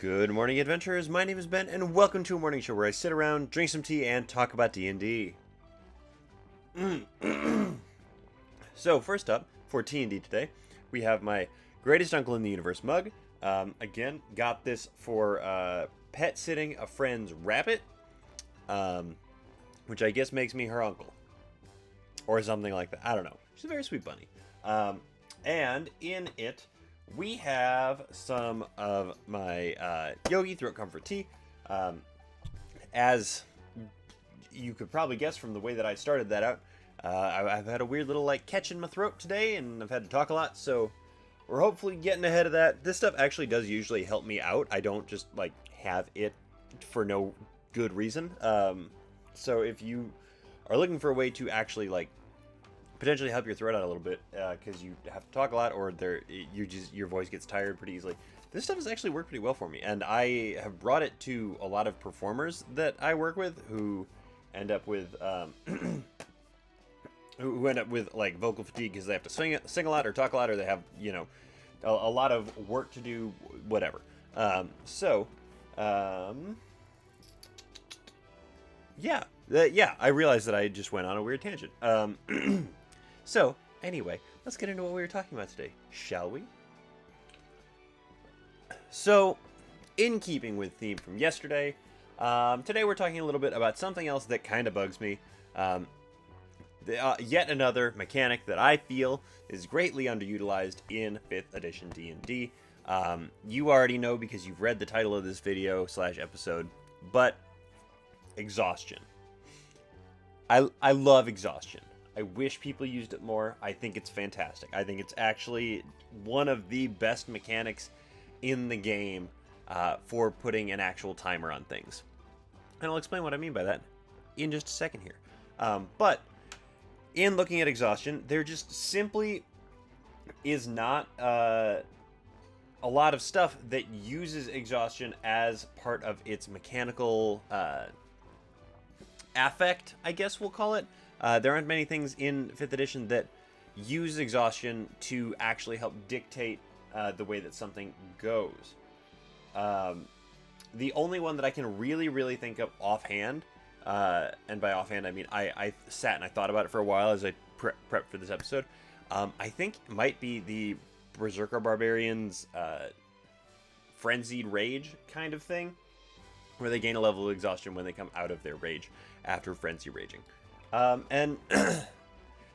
Good morning, adventurers. My name is Ben, and welcome to a morning show where I sit around, drink some tea, and talk about D&D. So, first up, for T&D today, we have my greatest uncle in the universe mug. Again, got this for pet sitting a friend's rabbit, which I guess makes me her uncle. Or something like that. I don't know. She's a very sweet bunny. And in it, we have some of my Yogi Throat Comfort Tea. As you could probably guess from the way that I started that out, I've had a weird little catch in my throat today, and I've had to talk a lot, so we're hopefully getting ahead of that. This stuff actually does usually help me out. I don't just have it for no good reason. So if you are looking for a way to actually potentially help your throat out a little bit because you have to talk a lot, or your voice gets tired pretty easily, this stuff has actually worked pretty well for me, and I have brought it to a lot of performers that I work with who end up with vocal fatigue because they have to sing a lot or talk a lot, or they have a lot of work to do, whatever. Yeah, I realized that I just went on a weird tangent. So, anyway, let's get into what we were talking about today, shall we? So, in keeping with theme from yesterday, today we're talking a little bit about something else that kind of bugs me. Yet another mechanic that I feel is greatly underutilized in 5th edition D&D. You already know because you've read the title of this video / episode, but Exhaustion. I love Exhaustion. I wish people used it more. I think it's fantastic. I think it's actually one of the best mechanics in the game for putting an actual timer on things. And I'll explain what I mean by that in just a second here. But in looking at Exhaustion, there just simply is not a lot of stuff that uses Exhaustion as part of its mechanical affect, I guess we'll call it. There aren't many things in 5th edition that use Exhaustion to actually help dictate the way that something goes. The only one that I can really think of offhand, and by offhand I mean I sat and I thought about it for a while as I prepped for this episode, I think it might be the Berserker Barbarians Frenzied Rage kind of thing, where they gain a level of exhaustion when they come out of their rage after frenzy raging. And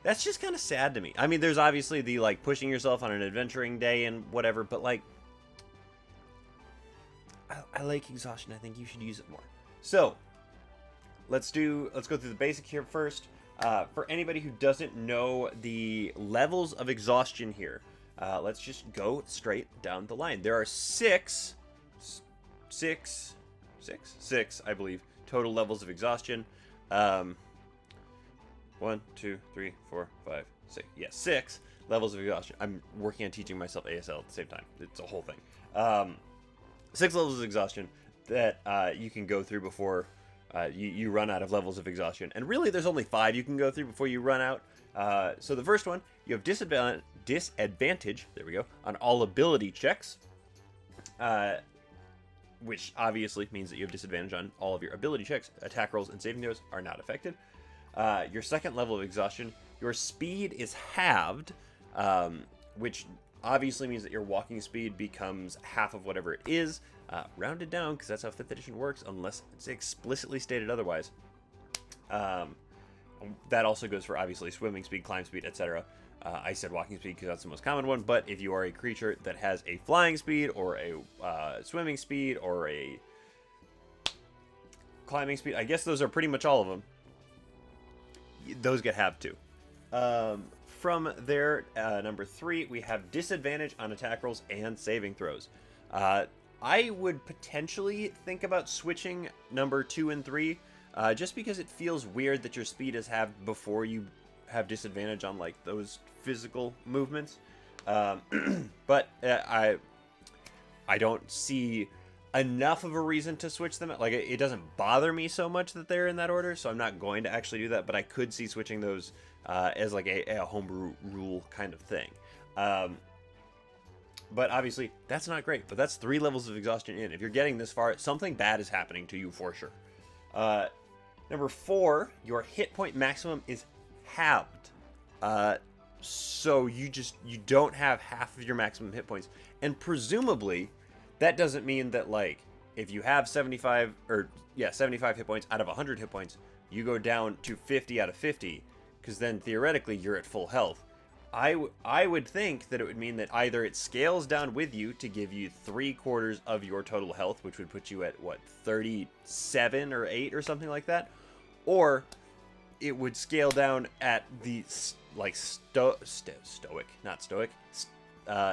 that's just kind of sad to me. I mean, there's obviously the pushing yourself on an adventuring day and whatever, but I like Exhaustion. I think you should use it more. So let's go through the basic here first. For anybody who doesn't know the levels of exhaustion here, let's just go straight down the line. There are six, I believe, total levels of exhaustion. 1, 2, 3, 4, 5, 6. Yeah, 6 levels of exhaustion. I'm working on teaching myself ASL at the same time. It's a whole thing. 6 levels of exhaustion that you can go through before you run out of levels of exhaustion. And really, there's only 5 you can go through before you run out. So the first one, you have disadvantage, there we go, on all ability checks. Which obviously means that you have disadvantage on all of your ability checks. Attack rolls and saving throws are not affected. Your second level of exhaustion, your speed is halved, which obviously means that your walking speed becomes half of whatever it is, rounded down, because that's how 5th edition works, unless it's explicitly stated otherwise. That also goes for, obviously, swimming speed, climb speed, etc. I said walking speed because that's the most common one, but if you are a creature that has a flying speed, or a swimming speed, or a climbing speed, I guess those are pretty much all of them. Those get halved too. From there, number 3, we have disadvantage on attack rolls and saving throws. I would potentially think about switching number 2 and 3, just because it feels weird that your speed is halved before you have disadvantage on those physical movements. But I don't see enough of a reason to switch them. It doesn't bother me so much that they're in that order, so I'm not going to actually do that, but I could see switching those as a homebrew rule kind of thing. But obviously, that's not great. But that's 3 levels of exhaustion in. If you're getting this far, something bad is happening to you for sure. Number 4, your hit point maximum is halved. So you don't have half of your maximum hit points. And presumably, that doesn't mean that, like, if you have 75 hit points out of 100 hit points, you go down to 50 out of 50, because then theoretically you're at full health. I would think that it would mean that either it scales down with you to give you 3/4 of your total health, which would put you at, what, 37 or 8 or something like that, or it would scale down at the, like,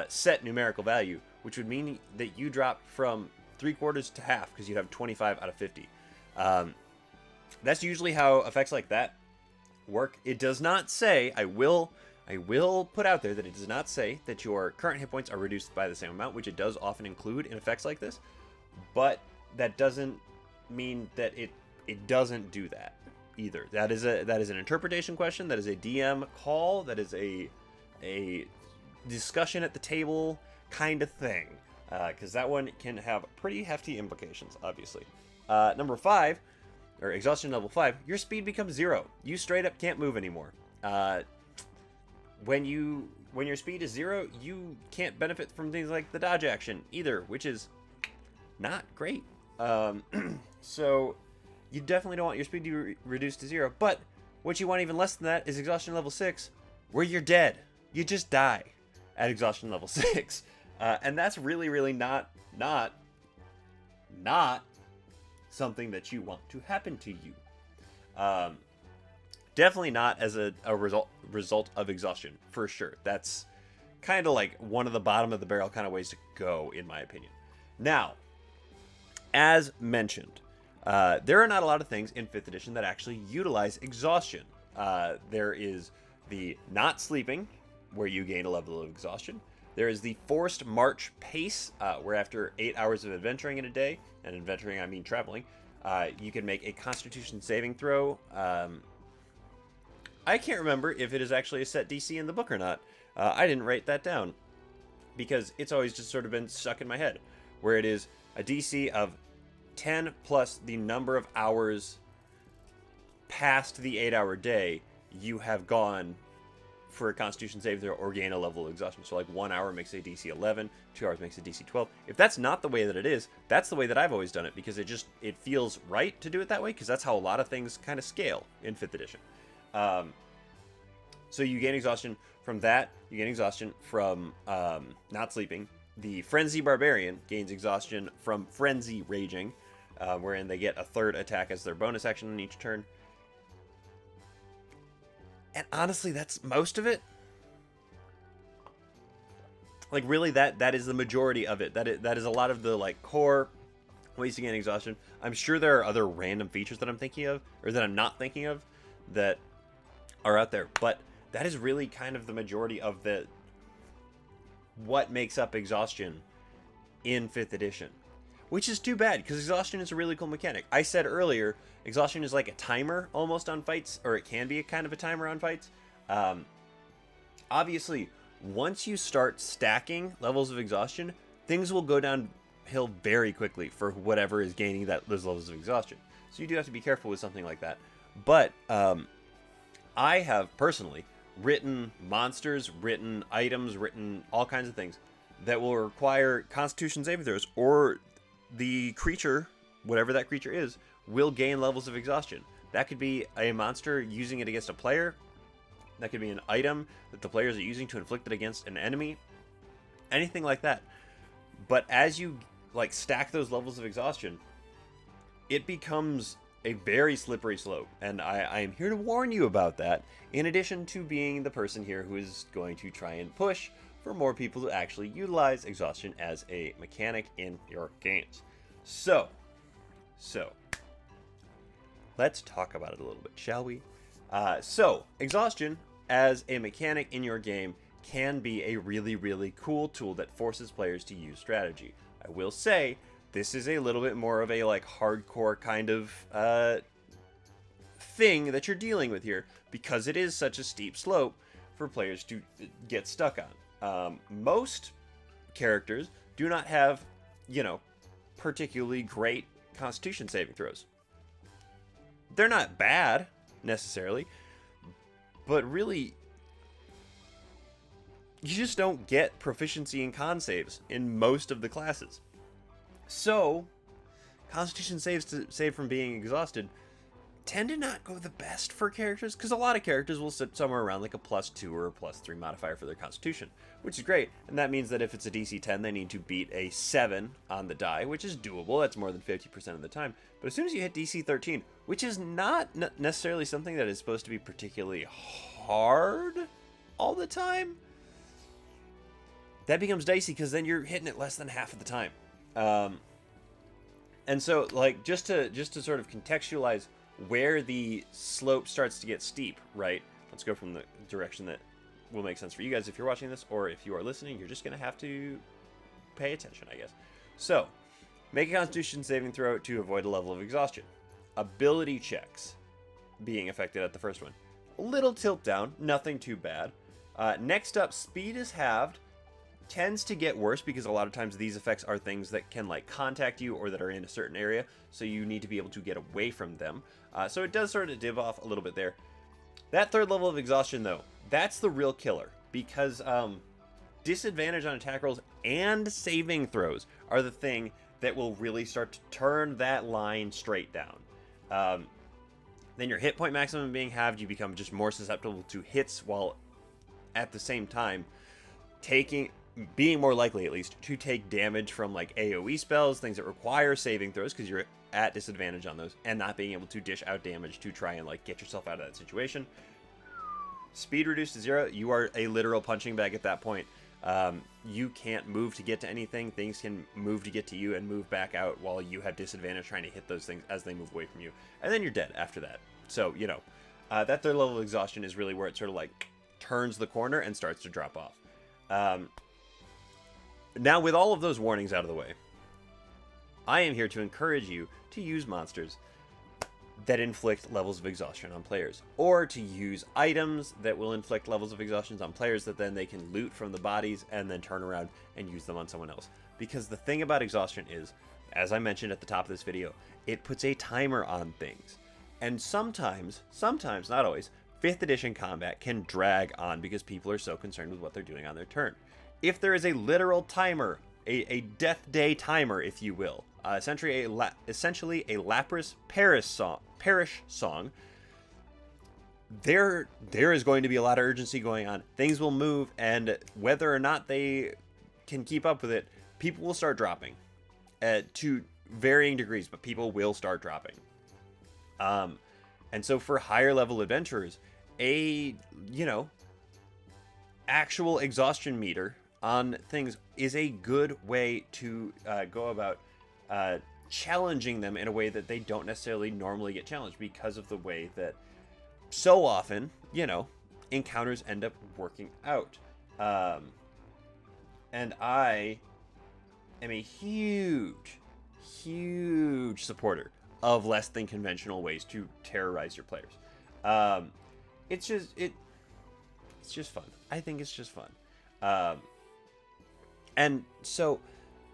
set numerical value, which would mean that you drop from 3/4 to half, because you have 25 out of 50. That's usually how effects like that work. It does not say, I will put out there that it does not say that your current hit points are reduced by the same amount, which it does often include in effects like this, but that doesn't mean that it doesn't do that either. That is an interpretation question. That is a DM call. That is a discussion at the table kind of thing, because that one can have pretty hefty implications, obviously. Number 5, or exhaustion level 5, your speed becomes 0. You straight up can't move anymore. When your speed is 0, you can't benefit from things like the dodge action either, which is not great. So you definitely don't want your speed to be reduced to 0. But what you want even less than that is exhaustion level 6, where you're dead. You just die at exhaustion level 6. And that's really, really not something that you want to happen to you. Definitely not as a result of exhaustion, for sure. That's kind of like one of the bottom of the barrel kind of ways to go, in my opinion. Now, as mentioned, there are not a lot of things in 5th edition that actually utilize exhaustion. There is the not sleeping, where you gain a level of exhaustion. There is the forced march pace, where after 8 hours of adventuring in a day, and adventuring I mean traveling, you can make a Constitution saving throw. I can't remember if it is actually a set DC in the book or not. I didn't write that down, because it's always just sort of been stuck in my head, where it is a DC of 10 plus the number of hours past the 8-hour day you have gone for a Constitution save throw or gain a level of exhaustion. So like 1 hour makes a DC 11, 2 hours makes a DC 12. If that's not the way that it is, that's the way that I've always done it, because it feels right to do it that way, because that's how a lot of things kind of scale in 5th edition. So you gain exhaustion from that. You gain exhaustion from not sleeping. The Frenzy Barbarian gains exhaustion from Frenzy Raging, wherein they get a 3rd attack as their bonus action on each turn. And honestly, that's most of it. Like, really, that is the majority of it. That is a lot of the, like, core ways to gain exhaustion. I'm sure there are other random features that I'm thinking of, or that I'm not thinking of, that are out there. But that is really kind of the majority of what makes up exhaustion in 5th edition. Which is too bad, because exhaustion is a really cool mechanic. I said earlier, exhaustion is like a timer almost on fights, or it can be a kind of a timer on fights. Obviously, once you start stacking levels of exhaustion, things will go downhill very quickly for whatever is gaining those levels of exhaustion. So you do have to be careful with something like that. But I have personally written monsters, written items, written all kinds of things that will require Constitution saving throws, or the creature, whatever that creature is, will gain levels of exhaustion. That could be a monster using it against a player. That could be an item that the players are using to inflict it against an enemy. Anything like that. But as you like stack those levels of exhaustion, it becomes a very slippery slope. And I am here to warn you about that, in addition to being the person here who is going to try and push for more people to actually utilize exhaustion as a mechanic in your games. So let's talk about it a little bit, shall we? So exhaustion as a mechanic in your game can be a really, really cool tool that forces players to use strategy. I will say this is a little bit more of a like hardcore kind of thing that you're dealing with here, because it is such a steep slope for players to get stuck on. Most characters do not have, you know, particularly great Constitution saving throws. They're not bad, necessarily, but really, you just don't get proficiency in con saves in most of the classes. So, Constitution saves to save from being exhausted tend to not go the best for characters, because a lot of characters will sit somewhere around like a +2 or a +3 modifier for their Constitution, which is great, and that means that if it's a DC 10, they need to beat a 7 on the die, which is doable. That's more than 50% of the time. But as soon as you hit DC 13, which is not necessarily something that is supposed to be particularly hard all the time, that becomes dicey, because then you're hitting it less than half of the time. And so, like, just to sort of contextualize where the slope starts to get steep, right? Let's go from the direction that will make sense for you guys if you're watching this, or if you are listening, you're just going to have to pay attention, I guess. So, make a Constitution saving throw to avoid a level of exhaustion. Ability checks being affected at the first one. A little tilt down, nothing too bad. Next up, speed is halved. Tends to get worse because a lot of times these effects are things that can like contact you or that are in a certain area, so you need to be able to get away from them. So it does sort of div off a little bit there. That third level of exhaustion, though, that's the real killer, because disadvantage on attack rolls and saving throws are the thing that will really start to turn that line straight down. Then your hit point maximum being halved, you become just more susceptible to hits, while at the same time being more likely, at least, to take damage from like AoE spells, things that require saving throws because you're at disadvantage on those, and not being able to dish out damage to try and like get yourself out of that situation. Speed reduced to 0. You are a literal punching bag at that point. You can't move to get to anything. Things can move to get to you and move back out while you have disadvantage trying to hit those things as they move away from you. And then you're dead after that. So, you know, that third level of exhaustion is really where it sort of like turns the corner and starts to drop off. Now, with all of those warnings out of the way, I am here to encourage you to use monsters that inflict levels of exhaustion on players, or to use items that will inflict levels of exhaustion on players that then they can loot from the bodies and then turn around and use them on someone else. Because the thing about exhaustion is, as I mentioned at the top of this video, it puts a timer on things. And sometimes, not always, 5th edition combat can drag on because people are so concerned with what they're doing on their turn. If there is a literal timer, a death day timer, if you will, essentially a Lapras Parish song, there is going to be a lot of urgency going on. Things will move, and whether or not they can keep up with it, people will start dropping to varying degrees, but people will start dropping. And so for higher level adventurers, actual exhaustion meter on things is a good way to go about challenging them in a way that they don't necessarily normally get challenged, because of the way that so often, encounters end up working out. And I am a huge supporter of less than conventional ways to terrorize your players. It's just fun. I think it's just fun. And so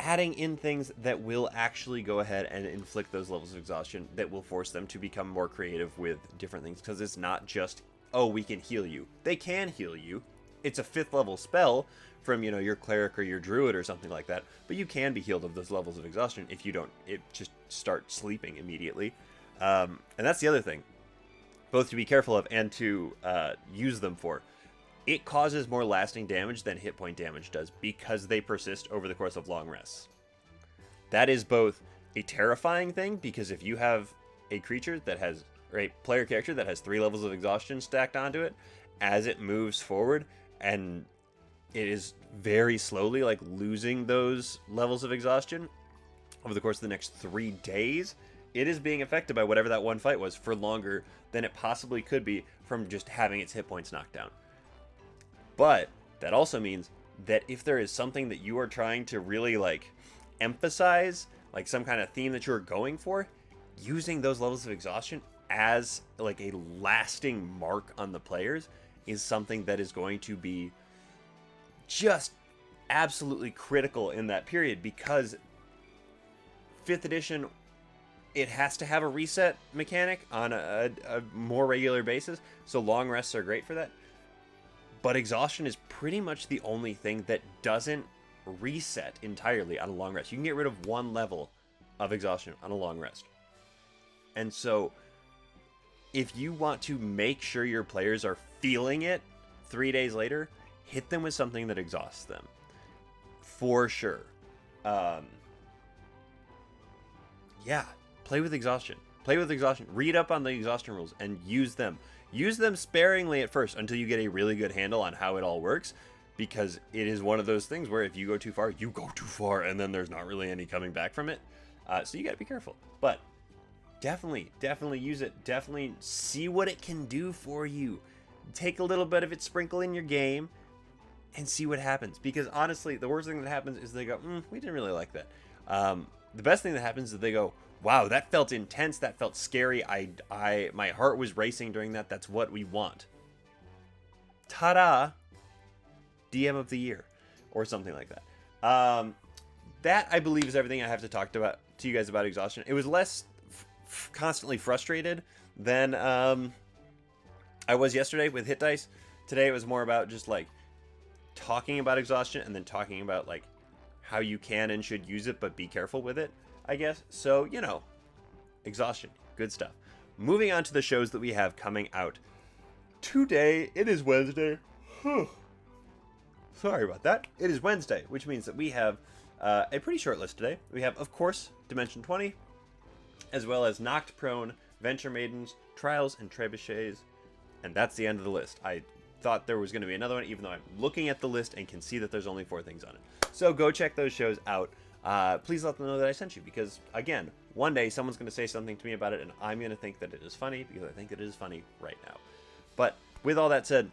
adding in things that will actually go ahead and inflict those levels of exhaustion, that will force them to become more creative with different things, because it's not just, oh, we can heal you. They can heal you. It's a 5th level spell from, your cleric or your druid or something like that, but you can be healed of those levels of exhaustion if you don't just start sleeping immediately. And that's the other thing, both to be careful of and to use them for. It causes more lasting damage than hit point damage does, because they persist over the course of long rests. That is both a terrifying thing, because if you have a creature that has, or a player character that has 3 levels of exhaustion stacked onto it, as it moves forward, and it is very slowly like losing those levels of exhaustion over the course of the next 3 days, it is being affected by whatever that one fight was for longer than it possibly could be from just having its hit points knocked down. But that also means that if there is something that you are trying to really like emphasize, like some kind of theme that you're going for, using those levels of exhaustion as like a lasting mark on the players is something that is going to be just absolutely critical in that period, because 5th edition, it has to have a reset mechanic on a more regular basis, so long rests are great for that. But Exhaustion is pretty much the only thing that doesn't reset entirely on a long rest. You can get rid of 1 level of Exhaustion on a long rest. And so, if you want to make sure your players are feeling it 3 days later, hit them with something that exhausts them. For sure. Yeah, play with Exhaustion. Play with Exhaustion. Read up on the Exhaustion rules and use them. Use them sparingly at first until you get a really good handle on how it all works, because it is one of those things where if you go too far, you go too far, and then there's not really any coming back from it. So you got to be careful. But definitely use it. Definitely see what it can do for you. Take a little bit of it, sprinkle in your game, and see what happens. Because honestly, the worst thing that happens is they go, we didn't really like that. The best thing that happens is they go, wow, that felt intense. That felt scary. My heart was racing during that. That's what we want. Ta-da! DM of the year, or something like that. That, I believe, is everything I have to talk to you guys about Exhaustion. It was less constantly frustrated than I was yesterday with Hit Dice. Today it was more about just like talking about Exhaustion and then talking about like how you can and should use it, but be careful with it, I guess. So, Exhaustion, good stuff. Moving on to the shows that we have coming out today. It is Wednesday. Sorry about that. It is Wednesday, which means that we have a pretty short list today. We have, of course, Dimension 20, as well as Knocked Prone, Venture Maidens, Trials, and Trebuchets. And that's the end of the list. I thought there was going to be another one, even though I'm looking at the list and can see that there's only 4 things on it. So go check those shows out. Please let them know that I sent you, because, again, one day someone's going to say something to me about it, and I'm going to think that it is funny, because I think that it is funny right now. But with all that said,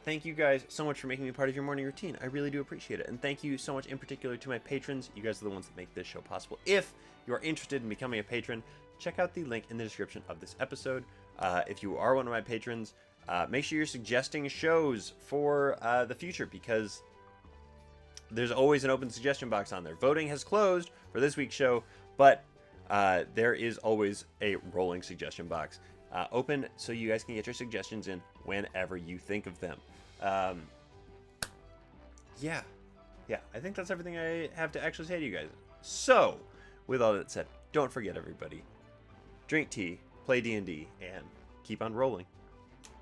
thank you guys so much for making me part of your morning routine. I really do appreciate it. And thank you so much in particular to my patrons. You guys are the ones that make this show possible. If you are interested in becoming a patron, check out the link in the description of this episode. If you are one of my patrons, make sure you're suggesting shows for the future, because there's always an open suggestion box on there. Voting has closed for this week's show, but there is always a rolling suggestion box open, so you guys can get your suggestions in whenever you think of them. Yeah, I think that's everything I have to actually say to you guys. So, with all that said, don't forget, everybody, drink tea, play D&D, and keep on rolling.